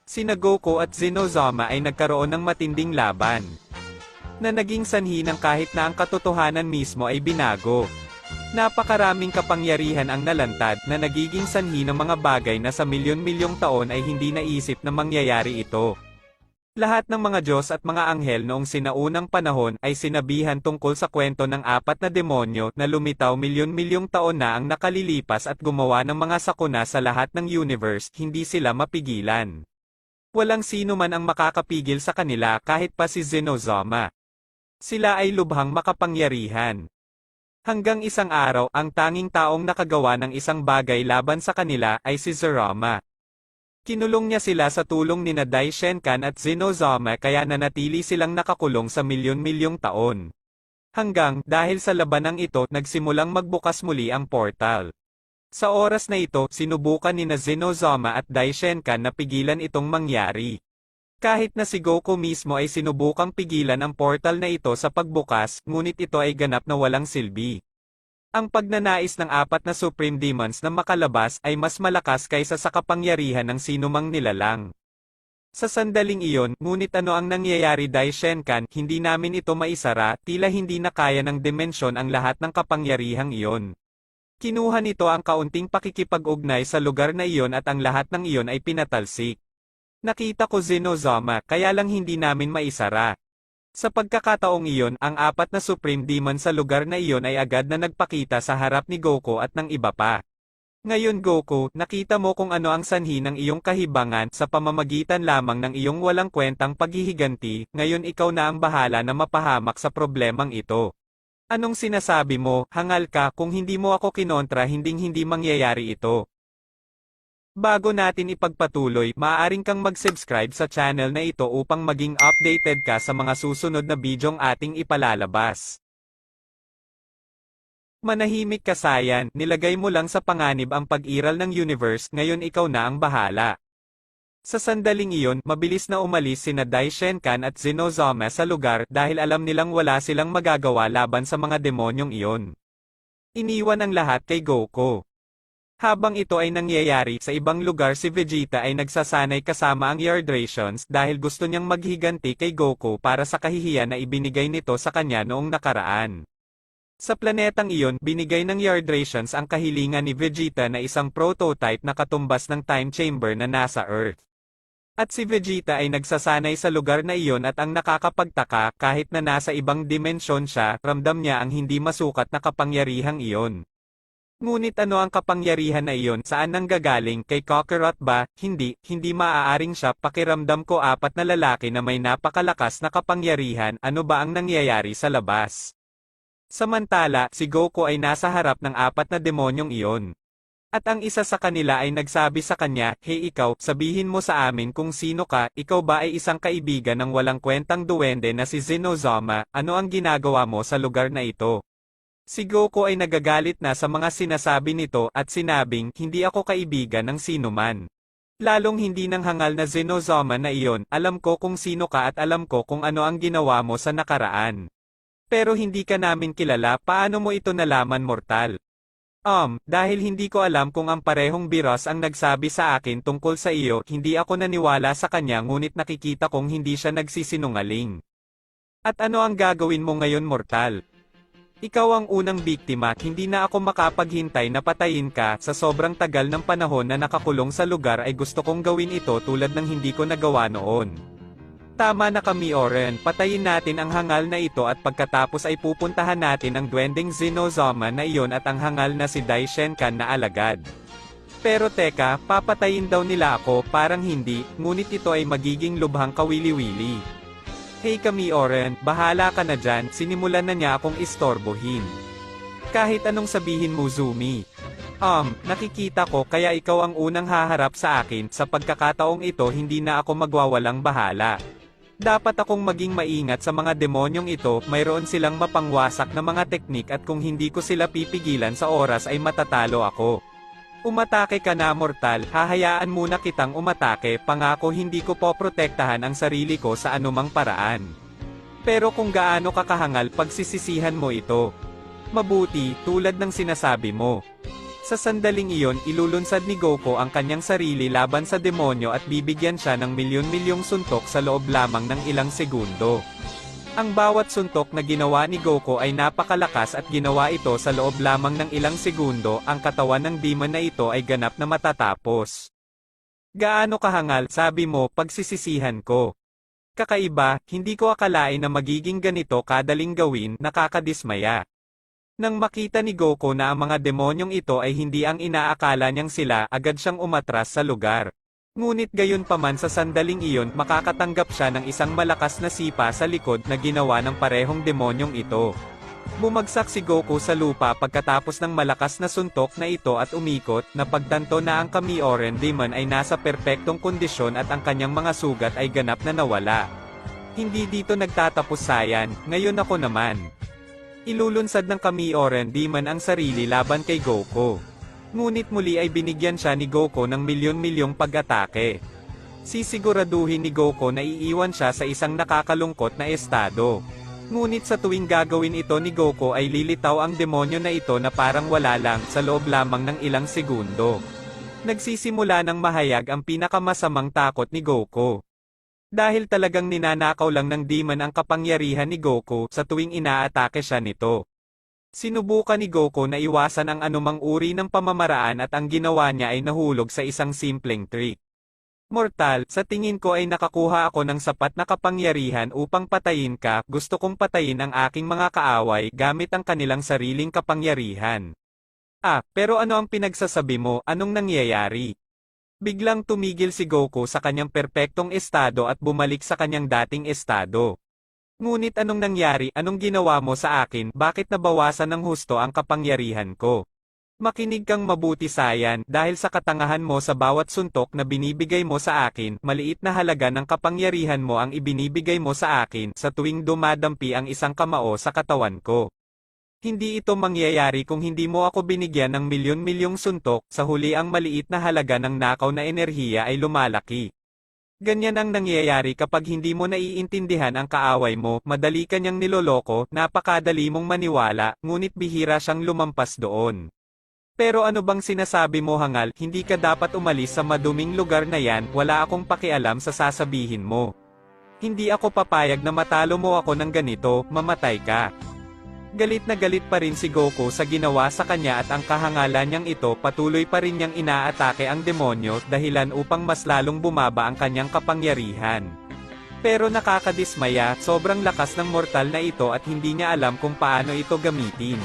Sina Goku at Zenozama ay nagkaroon ng matinding laban, na naging sanhi ng kahit na ang katotohanan mismo ay binago. Napakaraming kapangyarihan ang nalantad na nagiging sanhi ng mga bagay na sa milyon-milyong taon ay hindi naisip na mangyayari ito. Lahat ng mga Diyos at mga anghel noong sinaunang panahon ay sinabihan tungkol sa kwento ng apat na demonyo na lumitaw milyon-milyong taon na ang nakalilipas at gumawa ng mga sakuna sa lahat ng universe, hindi sila mapigilan. Walang sino man ang makakapigil sa kanila kahit pa si Zenozama. Sila ay lubhang makapangyarihan. Hanggang isang araw, ang tanging taong nakagawa ng isang bagay laban sa kanila ay si Zerama. Kinulong niya sila sa tulong nina Dai Shenkan at Zenozama kaya nanatili silang nakakulong sa milyon-milyong taon. Hanggang, dahil sa labanang ito, nagsimulang magbukas muli ang portal. Sa oras na ito, sinubukan nina Zenozama at Dai Shenkan na pigilan itong mangyari. Kahit na si Goku mismo ay sinubukang pigilan ang portal na ito sa pagbukas, ngunit ito ay ganap na walang silbi. Ang pagnanais ng apat na Supreme Demons na makalabas ay mas malakas kaysa sa kapangyarihan ng sinumang nilalang. Sa sandaling iyon, ngunit ano ang nangyayari Dai Shenkan, hindi namin ito maisara, tila hindi na kaya ng dimensyon ang lahat ng kapangyarihang iyon. Kinuha nito ang kaunting pakikipag-ugnay sa lugar na iyon at ang lahat ng iyon ay pinatalsik. Nakita ko Zenozama, kaya lang hindi namin maisara. Sa pagkakataong iyon, ang apat na Supreme Demon sa lugar na iyon ay agad na nagpakita sa harap ni Goku at ng iba pa. Ngayon Goku, nakita mo kung ano ang sanhi ng iyong kahibangan sa pamamagitan lamang ng iyong walang kwentang paghihiganti, ngayon ikaw na ang bahala na mapahamak sa problemang ito. Anong sinasabi mo, hangal ka, kung hindi mo ako kinontra hinding-hindi mangyayari ito. Bago natin ipagpatuloy, maaaring kang mag-subscribe sa channel na ito upang maging updated ka sa mga susunod na bidyong ating ipalalabas. Manahimik ka Saiyan, nilagay mo lang sa panganib ang pag-iral ng universe, ngayon ikaw na ang bahala. Sa sandaling iyon, mabilis na umalis sina Dai Shenkan at Zenozama sa lugar dahil alam nilang wala silang magagawa laban sa mga demonyong iyon. Iniwan ang lahat kay Goku. Habang ito ay nangyayari, sa ibang lugar si Vegeta ay nagsasanay kasama ang Yardrations dahil gusto niyang maghiganti kay Goku para sa kahihiyan na ibinigay nito sa kanya noong nakaraan. Sa planetang iyon, binigay ng Yardrations ang kahilingan ni Vegeta na isang prototype na katumbas ng time chamber na nasa Earth. At si Vegeta ay nagsasanay sa lugar na iyon at ang nakakapagtaka, kahit na nasa ibang dimensyon siya, ramdam niya ang hindi masukat na kapangyarihang iyon. Ngunit ano ang kapangyarihan na iyon, saan nanggagaling, kay Kakarot ba? Hindi maaaring siya, pakiramdam ko apat na lalaki na may napakalakas na kapangyarihan, ano ba ang nangyayari sa labas? Samantala, si Goku ay nasa harap ng apat na demonyong iyon. At ang isa sa kanila ay nagsabi sa kanya, "Hey ikaw, sabihin mo sa amin kung sino ka, ikaw ba ay isang kaibigan ng walang kwentang duwende na si Zenozama, ano ang ginagawa mo sa lugar na ito?" Si Goku ay nagagalit na sa mga sinasabi nito at sinabing, "Hindi ako kaibigan ng sinuman. Lalong hindi ng hangal na Zenozama na iyon, alam ko kung sino ka at alam ko kung ano ang ginawa mo sa nakaraan. Pero hindi ka namin kilala, paano mo ito nalaman mortal?" Dahil hindi ko alam kung ang parehong biros ang nagsabi sa akin tungkol sa iyo, hindi ako naniwala sa kanya ngunit nakikita kong hindi siya nagsisinungaling. At ano ang gagawin mo ngayon mortal? Ikaw ang unang biktima, hindi na ako makapaghintay na patayin ka, sa sobrang tagal ng panahon na nakakulong sa lugar ay gusto kong gawin ito tulad ng hindi ko nagawa noon. Tama na kami Oren, patayin natin ang hangal na ito at pagkatapos ay pupuntahan natin ang duwending Zenozama na iyon at ang hangal na si Dai Shenkan na alagad. Pero teka, papatayin daw nila ako, parang hindi, ngunit ito ay magiging lubhang kawili-wili. Hey kami Oren, bahala ka na dyan, sinimulan na niya akong istorbohin. Kahit anong sabihin mo Zumi. Nakikita ko kaya ikaw ang unang haharap sa akin, sa pagkakataong ito hindi na ako magwawalang bahala. Dapat akong maging maingat sa mga demonyong ito, mayroon silang mapangwasak na mga teknik at kung hindi ko sila pipigilan sa oras ay matatalo ako. Umatake ka na mortal, hahayaan muna kitang umatake, pangako hindi ko poprotektahan ang sarili ko sa anumang paraan. Pero kung gaano kakahangal pagsisisihan mo ito. Mabuti, tulad ng sinasabi mo. Sa sandaling iyon, ilulunsad ni Goku ang kanyang sarili laban sa demonyo at bibigyan siya ng milyon-milyong suntok sa loob lamang ng ilang segundo. Ang bawat suntok na ginawa ni Goku ay napakalakas at ginawa ito sa loob lamang ng ilang segundo. Ang katawan ng demon na ito ay ganap na matatapos. Gaano kahangal, sabi mo, pagsisisihan ko. Kakaiba, hindi ko akalain na magiging ganito kadaling gawin, nakakadismaya. Nang makita ni Goku na ang mga demonyong ito ay hindi ang inaakala niyang sila, agad siyang umatras sa lugar. Ngunit gayon pa man sa sandaling iyon, makakatanggap siya ng isang malakas na sipa sa likod na ginawa ng parehong demonyong ito. Bumagsak si Goku sa lupa pagkatapos ng malakas na suntok na ito at umikot, na pagtanto na ang Kami-Oren Demon ay nasa perpektong kondisyon at ang kanyang mga sugat ay ganap na nawala. Hindi dito nagtatapos Saiyan, ngayon ako naman. Ilulunsad ng Kami-Oren Demon ang sarili laban kay Goku. Ngunit muli ay binigyan siya ni Goku ng milyon-milyong pag-atake. Sisiguraduhin ni Goku na iiwan siya sa isang nakakalungkot na estado. Ngunit sa tuwing gagawin ito ni Goku ay lilitaw ang demonyo na ito na parang wala lang sa loob lamang ng ilang segundo. Nagsisimula ng mahayag ang pinakamasamang takot ni Goku. Dahil talagang ninanakaw lang ng demon ang kapangyarihan ni Goku sa tuwing inaatake siya nito. Sinubukan ni Goku na iwasan ang anumang uri ng pamamaraan at ang ginawa niya ay nahulog sa isang simpleng trick. Mortal, sa tingin ko ay nakakuha ako ng sapat na kapangyarihan upang patayin ka, gusto kong patayin ang aking mga kaaway gamit ang kanilang sariling kapangyarihan. Pero ano ang pinagsasabi mo, anong nangyayari? Biglang tumigil si Goku sa kanyang perpektong estado at bumalik sa kanyang dating estado. Ngunit anong nangyari, anong ginawa mo sa akin, bakit nabawasan ng husto ang kapangyarihan ko? Makinig kang mabuti Saiyan, dahil sa katangahan mo sa bawat suntok na binibigay mo sa akin, maliit na halaga ng kapangyarihan mo ang ibinibigay mo sa akin, sa tuwing dumadampi ang isang kamao sa katawan ko. Hindi ito mangyayari kung hindi mo ako binigyan ng milyon-milyong suntok, sa huli ang maliit na halaga ng nakaw na enerhiya ay lumalaki. Ganyan ang nangyayari kapag hindi mo naiintindihan ang kaaway mo, madali kanyang niloloko, napakadali mong maniwala, ngunit bihira siyang lumampas doon. Pero ano bang sinasabi mo hangal, hindi ka dapat umalis sa maduming lugar na yan, wala akong pakialam sa sasabihin mo. Hindi ako papayag na matalo mo ako ng ganito, mamatay ka. Galit na galit pa rin si Goku sa ginawa sa kanya at ang kahangalan niyang ito patuloy pa rin niyang inaatake ang demonyo dahilan upang mas lalong bumaba ang kanyang kapangyarihan. Pero nakakadismaya, sobrang lakas ng mortal na ito at hindi niya alam kung paano ito gamitin.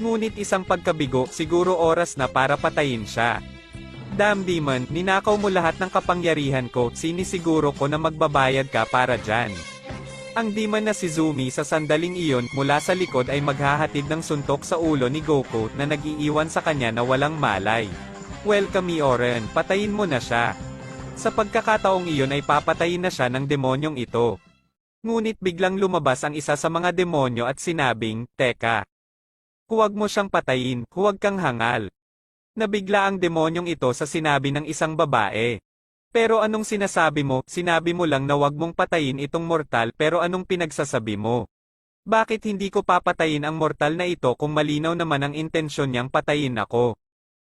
Ngunit isang pagkabigo, siguro oras na para patayin siya. Damn demon, ninakaw mo lahat ng kapangyarihan ko, sinisiguro ko na magbabayad ka para dyan. Ang demon na si Zumi sa sandaling iyon mula sa likod ay maghahatid ng suntok sa ulo ni Goku na nag-iiwan sa kanya na walang malay. Well Kami-Oren, patayin mo na siya. Sa pagkakataong iyon ay papatayin na siya ng demonyong ito. Ngunit biglang lumabas ang isa sa mga demonyo at sinabing, Teka. Huwag mo siyang patayin, huwag kang hangal. Nabigla ang demonyong ito sa sinabi ng isang babae. Pero anong sinasabi mo, sinabi mo lang na wag mong patayin itong mortal pero anong pinagsasabi mo? Bakit hindi ko papatayin ang mortal na ito kung malinaw naman ang intensyon niyang patayin ako?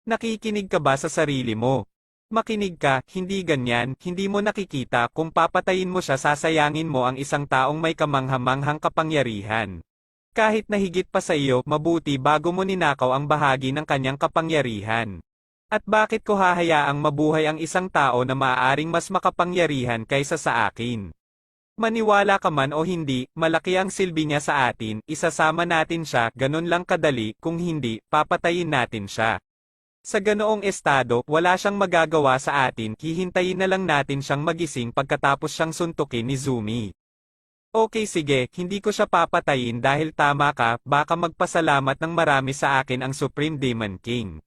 Nakikinig ka ba sa sarili mo? Makinig ka, hindi ganyan, hindi mo nakikita kung papatayin mo siya sasayangin mo ang isang taong may kamangha-manghang kapangyarihan. Kahit na higit pa sa iyo, mabuti bago mo ninakaw ang bahagi ng kanyang kapangyarihan. At bakit ko hahayaang mabuhay ang isang tao na maaaring mas makapangyarihan kaysa sa akin? Maniwala ka man o hindi, malaki ang silbi niya sa atin, isasama natin siya, ganun lang kadali, kung hindi, papatayin natin siya. Sa ganoong estado, wala siyang magagawa sa atin, hihintayin na lang natin siyang magising pagkatapos siyang suntukin ni Zumi. Okay sige, hindi ko siya papatayin dahil tama ka, baka magpasalamat ng marami sa akin ang Supreme Demon King.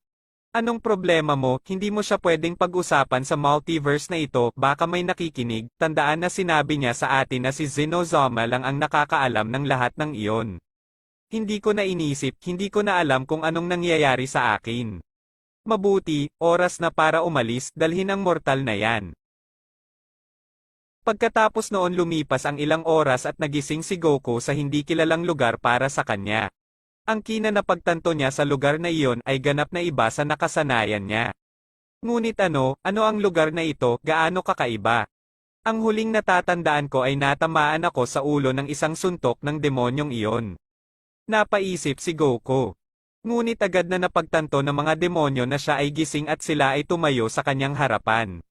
Anong problema mo, hindi mo siya pwedeng pag-usapan sa multiverse na ito, baka may nakikinig, tandaan na sinabi niya sa atin na si Zenozama lang ang nakakaalam ng lahat ng iyon. Hindi ko na inisip, hindi ko na alam kung anong nangyayari sa akin. Mabuti, oras na para umalis, dalhin ang mortal na yan. Pagkatapos noon lumipas ang ilang oras at nagising si Goku sa hindi kilalang lugar para sa kanya. Ang kinanapagtanto niya sa lugar na iyon ay ganap na iba sa nakasanayan niya. Ngunit ano ang lugar na ito, gaano kakaiba? Ang huling natatandaan ko ay natamaan ako sa ulo ng isang suntok ng demonyong iyon. Napaisip si Goku. Ngunit agad na napagtanto ng mga demonyo na siya ay gising at sila ay tumayo sa kanyang harapan.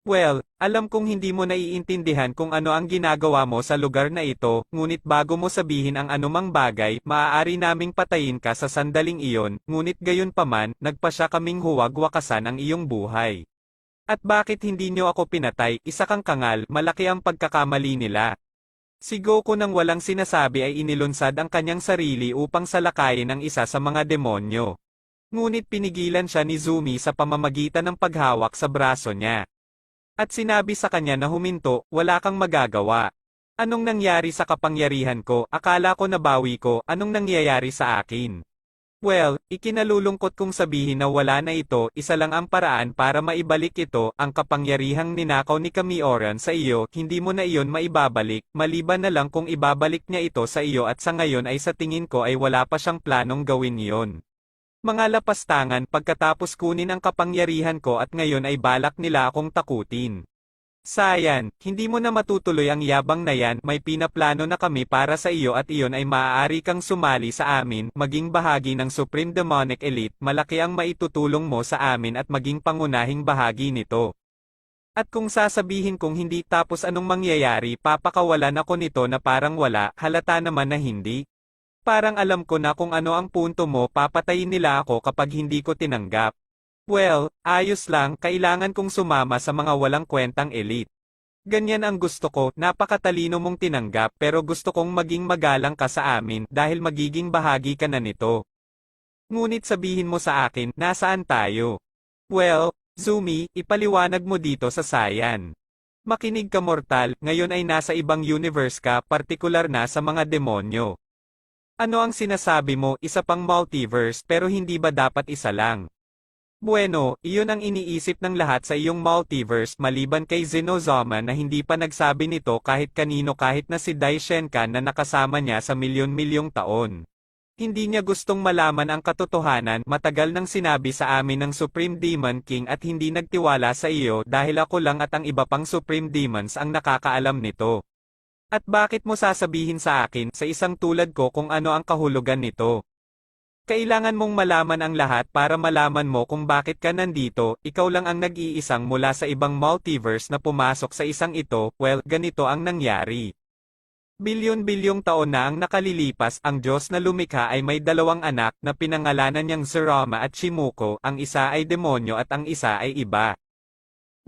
Well, alam kong hindi mo naiintindihan kung ano ang ginagawa mo sa lugar na ito, ngunit bago mo sabihin ang anumang bagay, maaari naming patayin ka sa sandaling iyon, ngunit gayunpaman, nagpasya kaming huwag wakasan ang iyong buhay. At bakit hindi nyo ako pinatay, isa kang kangal, malaki ang pagkakamali nila. Si Goku nang walang sinasabi ay inilunsad ang kanyang sarili upang salakayin ang isa sa mga demonyo. Ngunit pinigilan siya ni Zumi sa pamamagitan ng paghawak sa braso niya. At sinabi sa kanya na huminto, wala kang magagawa. Anong nangyari sa kapangyarihan ko, akala ko nabawi ko, anong nangyayari sa akin? Well, ikinalulungkot kong sabihin na wala na ito, isa lang ang paraan para maibalik ito, ang kapangyarihang ninakaw ni Kamioran sa iyo, hindi mo na iyon maibabalik, maliban na lang kung ibabalik niya ito sa iyo at sa ngayon ay sa tingin ko ay wala pa siyang planong gawin iyon. Mga lapastangan pagkatapos kunin ang kapangyarihan ko at ngayon ay balak nila akong takutin. Sayan, hindi mo na matutuloy ang yabang na yan, may pinaplano na kami para sa iyo at iyon ay maaari kang sumali sa amin, maging bahagi ng Supreme Demonic Elite, malaki ang maitutulong mo sa amin at maging pangunahing bahagi nito. At kung sasabihin kong hindi tapos anong mangyayari, papakawalan ako nito na parang wala, halata naman na hindi. Parang alam ko na kung ano ang punto mo, papatayin nila ako kapag hindi ko tinanggap. Well, ayos lang, kailangan kong sumama sa mga walang kwentang elite. Ganyan ang gusto ko, napakatalino mong tinanggap pero gusto kong maging magalang ka sa amin dahil magiging bahagi ka na nito. Ngunit sabihin mo sa akin, nasaan tayo? Well, Zumi, ipaliwanag mo dito sa Saiyan. Makinig ka mortal, ngayon ay nasa ibang universe ka, partikular na sa mga demonyo. Ano ang sinasabi mo, isa pang multiverse pero hindi ba dapat isa lang? Bueno, iyon ang iniisip ng lahat sa iyong multiverse maliban kay Zenozama na hindi pa nagsabi nito kahit kanino kahit na si Daishenkan na nakasama niya sa milyon-milyong taon. Hindi niya gustong malaman ang katotohanan, matagal nang sinabi sa amin ng Supreme Demon King at hindi nagtiwala sa iyo dahil ako lang at ang iba pang Supreme Demons ang nakakaalam nito. At bakit mo sasabihin sa akin, sa isang tulad ko kung ano ang kahulugan nito? Kailangan mong malaman ang lahat para malaman mo kung bakit ka nandito, ikaw lang ang nag-iisang mula sa ibang multiverse na pumasok sa isang ito, well, ganito ang nangyari. Bilyon-bilyong taon na ang nakalilipas, ang Diyos na lumikha ay may dalawang anak na pinangalanan niyang Zerama at Shimuko, ang isa ay demonyo at ang isa ay iba.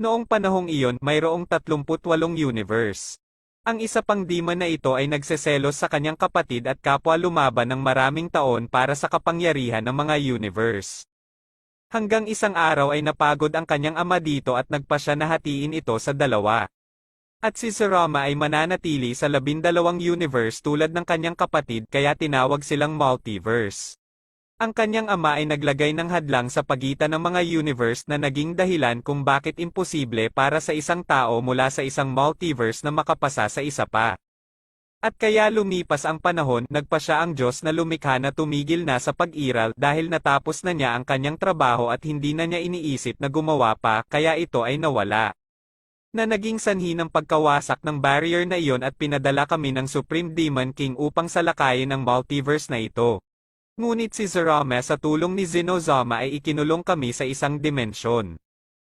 Noong panahong iyon, mayroong 38 universe. Ang isa pang demon na ito ay nagseselos sa kanyang kapatid at kapwa lumaban ng maraming taon para sa kapangyarihan ng mga universe. Hanggang isang araw ay napagod ang kanyang ama dito at nagpasya na hatiin ito sa dalawa. At si Zerama ay mananatili sa 12 universe tulad ng kanyang kapatid kaya tinawag silang multiverse. Ang kanyang ama ay naglagay ng hadlang sa pagitan ng mga universe na naging dahilan kung bakit imposible para sa isang tao mula sa isang multiverse na makapasa sa isa pa. At kaya lumipas ang panahon, nagpasya ang Diyos na lumikha na tumigil na sa pag-iral dahil natapos na niya ang kanyang trabaho at hindi na niya iniisip na gumawa pa, kaya ito ay nawala. Na naging sanhi ng pagkawasak ng barrier na iyon at pinadala kami ng Supreme Demon King upang salakayin ang multiverse na ito. Ngunit si Zerama sa tulong ni Zenozama ay ikinulong kami sa isang dimensyon.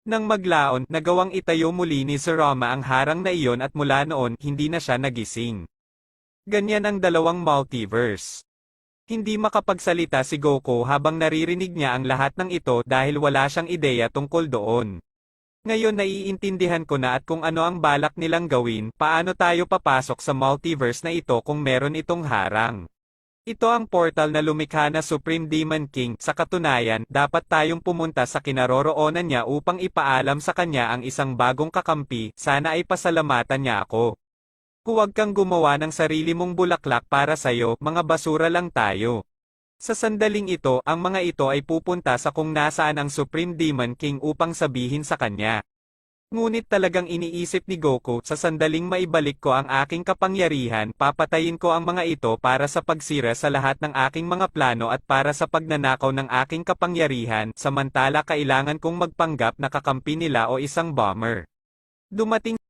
Nang maglaon, nagawang itayo muli ni Zerama ang harang na iyon at mula noon, hindi na siya nagising. Ganyan ang dalawang multiverse. Hindi makapagsalita si Goku habang naririnig niya ang lahat ng ito dahil wala siyang ideya tungkol doon. Ngayon naiintindihan ko na at kung ano ang balak nilang gawin, paano tayo papasok sa multiverse na ito kung meron itong harang. Ito ang portal na lumikha na Supreme Demon King, sa katunayan, dapat tayong pumunta sa kinaroroonan niya upang ipaalam sa kanya ang isang bagong kakampi, sana ay pasalamatan niya ako. Huwag kang gumawa ng sarili mong bulaklak para sa'yo, mga basura lang tayo. Sa sandaling ito, ang mga ito ay pupunta sa kung nasaan ang Supreme Demon King upang sabihin sa kanya. Ngunit talagang iniisip ni Goku, sa sandaling maibalik ko ang aking kapangyarihan, papatayin ko ang mga ito para sa pagsira sa lahat ng aking mga plano at para sa pagnanakaw ng aking kapangyarihan, samantala kailangan kong magpanggap na kakampi nila o isang bomber. Dumating